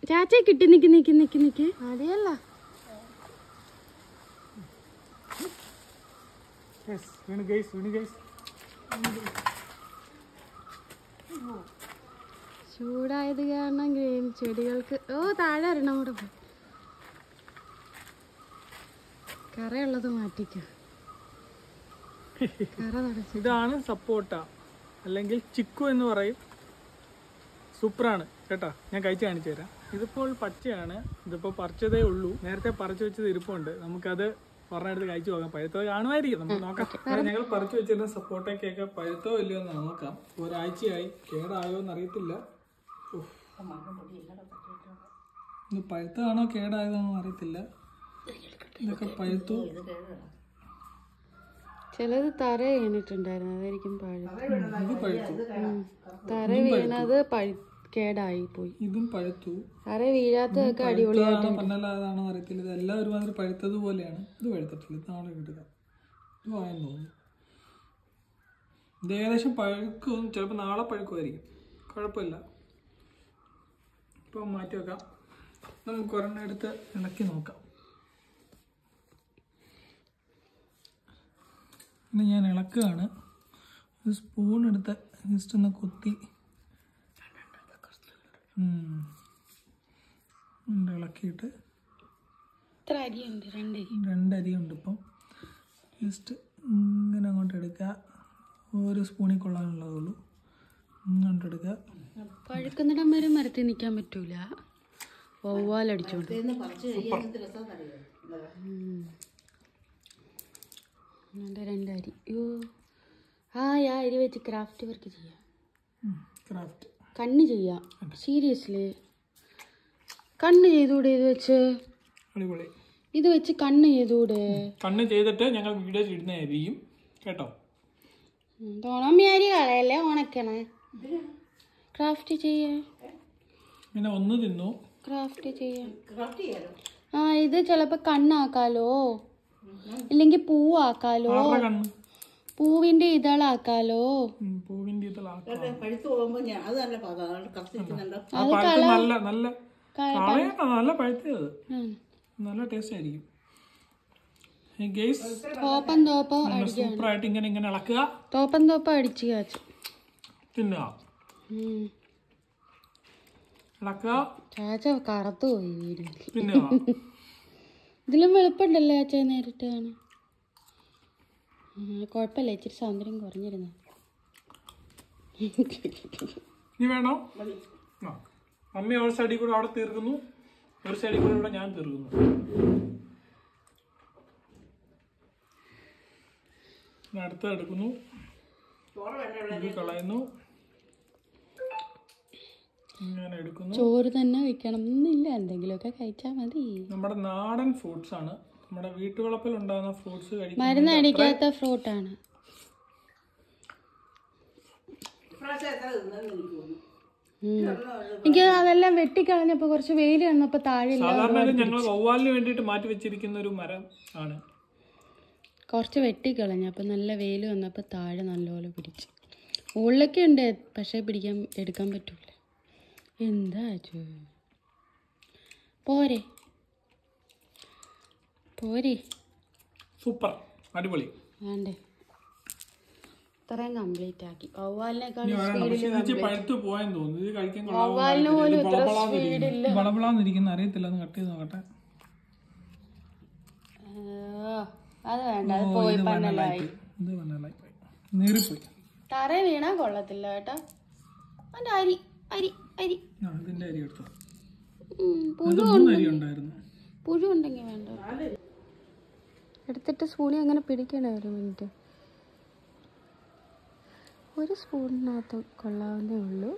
ചാച്ച കിട്ടി നിക്ക് അറിയല്ല. ചൂടായത് കാരണം ചെടികൾക്ക് താഴെ ഇറങ്ങണം. കൂടെ പോയി കറയുള്ളത് മാറ്റിക്കോ. ഇതാണ് സപ്പോട്ട അല്ലെങ്കിൽ ചിക്കു എന്ന് പറയും. സൂപ്പറാണ് കേട്ടോ, ഞാൻ കഴിച്ച് കാണിച്ചു തരാം. ഇതിപ്പോൾ പച്ചയാണ്, ഇതിപ്പോൾ പറിച്ചതേ ഉള്ളൂ. നേരത്തെ പറിച്ചു വെച്ചത് ഇരിപ്പുണ്ട്, നമുക്കത് പറഞ്ഞെടുത്ത് കഴിച്ചു നോക്കാം. പഴുത്തോ കാണുമായിരിക്കും, നമുക്ക് നോക്കാം. ഞങ്ങൾ പറിച്ചു വെച്ചിരുന്ന സപ്പോട്ടയ്ക്കൊക്കെ പഴുത്തോ ഇല്ലയോ എന്ന് നോക്കാം. ഒരാഴ്ചയായി, കേടായോ എന്നറിയത്തില്ല. ഇത് പഴുത്തതാണോ കേടായതാണോ അറിയത്തില്ല. ഇതൊക്കെ പഴുത്തു. ചിലത് തറ വീണിട്ടുണ്ടായിരുന്നു, അതായിരിക്കും തറ വീണത് കേടായി പോയി. ഇതും പഴുത്തു. തറ വീഴാത്തതൊക്കെ അടിപൊളിയായിട്ട് പന്നലാതാണോ അറിയത്തില്ല. ഇതെല്ലാം ഒരുമാതിരി പഴുത്തതുപോലെയാണ്. ഇത് പഴുത്തിട്ടില്ല, ഇത് നാളെ കിട്ടുക. ഇത് വായെന്ന് തോന്നുന്നു. ഇത് ഏകദേശം പഴുക്കും, ചിലപ്പോൾ നാളെ പഴുക്കുമായിരിക്കും. കുഴപ്പമില്ല. ഇപ്പം മാറ്റി വെക്കാം. നമുക്ക് ഒരെണ്ണം എടുത്ത് ഇളക്കി നോക്കാം. ഇനി ഞാൻ ഇളക്കുകയാണ്. ഒരു സ്പൂൺ എടുത്ത് ജസ്റ്റ് ഒന്ന് കുത്തി ഇളക്കിയിട്ട് രണ്ടരിയുണ്ട്. ഇപ്പം ജസ്റ്റ് ഇങ്ങനെ അങ്ങോട്ട് എടുക്കുക. ഒരു സ്പൂണിൽ കൊള്ളാനുള്ളതുള്ളൂ. ഇങ്ങോട്ട് എടുക്കുക. പഴുക്കുന്നിടം വരെ മരത്തിൽ നിൽക്കാൻ പറ്റൂല, വവ്വാലടിച്ചോണ്ട്. രണ്ടരി. ആ അരി വെച്ച് ക്രാഫ്റ്റ് വർക്ക് ചെയ്യാം. കണ്ണ് ചെയ്യാം. സീരിയസ്ലി കണ്ണ് ചെയ്തുകൂടെ? ഇത് വെച്ച് കണ്ണ് ചെയ്തുകൂടെ? കണ്ണ് ചെയ്തിട്ട് ഞങ്ങൾ വീഡിയോ ഇടുന്നതായിരിക്കും കേട്ടോ. തോണമ്മി അരി കളയല്ലേ, ഉണക്കണേ. ക്രാഫ്റ്റ് ചെയ്യാം. പിന്നെ ഒന്ന് തിന്നു. ക്രാഫ്റ്റ് ചെയ്യാം. ഇത് ചിലപ്പോ കണ്ണാക്കാലോ, ഇല്ലെങ്കിൽ പൂവാക്കാലോ, പൂവിന്റെ ഇതളാക്കാലോ. നല്ല ടേസ്റ്റ് ആയിരിക്കും. സൂപ്പറായിട്ട് ഇങ്ങനെ ഇളക്കുക. തോപ്പം അടിച്ചു കാച്ചു തിന്നുക. ഇളക്കുക. ചാച്ച കറുത്തു പോയി വീട്. തിന്നുക. ഇതിലും വെളുപ്പുണ്ടല്ലോ ചാച്ച നേരിട്ട് കാണാൻ. കുഴപ്പമില്ല, ഇച്ചിരി സൗന്ദര്യം കുറഞ്ഞിരുന്നു. ഇനി വേണോ? മമ്മി ഒരു സൈഡിൽ കൂടെ അവിടെ തീർക്കുന്നു, ഒരു സൈഡിൽ കൂടെ ഇവിടെ ഞാൻ തീർക്കുന്നു. അടുത്ത എടുക്കുന്നു, ഇത് കളയുന്നു, ഇങ്ങനെ എടുക്കുന്നു. ചോറ് തന്നെ വെക്കണം എന്നില്ല, എന്തെങ്കിലുമൊക്കെ കഴിച്ചാൽ മതി. നമ്മുടെ നാടൻ ഫ്രൂട്ട്സ് ആണ്, നമ്മുടെ വീട്ടുവളപ്പിൽ ഉണ്ടാകുന്ന ഫ്രൂട്ട്സ് കഴിക്കും. മരുന്ന് അടിക്കാത്ത ഫ്രൂട്ടാണ്. എനിക്ക് അതെല്ലാം വെട്ടിക്കളഞ്ഞപ്പോ കുറച്ച് വെയിൽ വന്നപ്പോ താഴെ സാധാരണ ഞങ്ങൾ വവ്വാലിന് വേണ്ടിയിട്ട് മാറ്റി വെച്ചിരിക്കുന്ന ഒരു മരം ആണ്. കുറച്ച് വെട്ടിക്കളഞ്ഞപ്പോ നല്ല വെയിൽ വന്നപ്പോ താഴെ നല്ലപോലെ പിടിച്ചു. ഉള്ളൊക്കെ ഉണ്ട്, പക്ഷെ എടുക്കാൻ പറ്റൂല. എന്താ പോരെ സൂപ്പർ, അടിപൊളി. വേണ്ടേ, ഇത്രയും കംപ്ലീറ്റ് ആക്കി. വളവളാന്നിരിക്കുന്ന അറിയത്തില്ല, ഒന്ന് കട്ട് ചെയ്ത് നോക്കട്ടെ. അത് വേണ്ട, അത് പോയി പന്നലായി. നീറിപ്പോയി. തറ വീണാ കൊള്ളത്തില്ല കേട്ടോ. അതിന്റെ അരി അരി അരി അതിന്റെ അരി എടുത്തു. പുഴു ഉണ്ടെങ്കിൽ വേണ്ട, എടുത്തിട്ട് സ്പൂണിൽ അങ്ങനെ പിടിക്കണേ. ഒരു മിനിറ്റ്, ഒരു സ്പൂണിനകത്ത് കൊള്ളാവുന്നേ ഉള്ളൂ.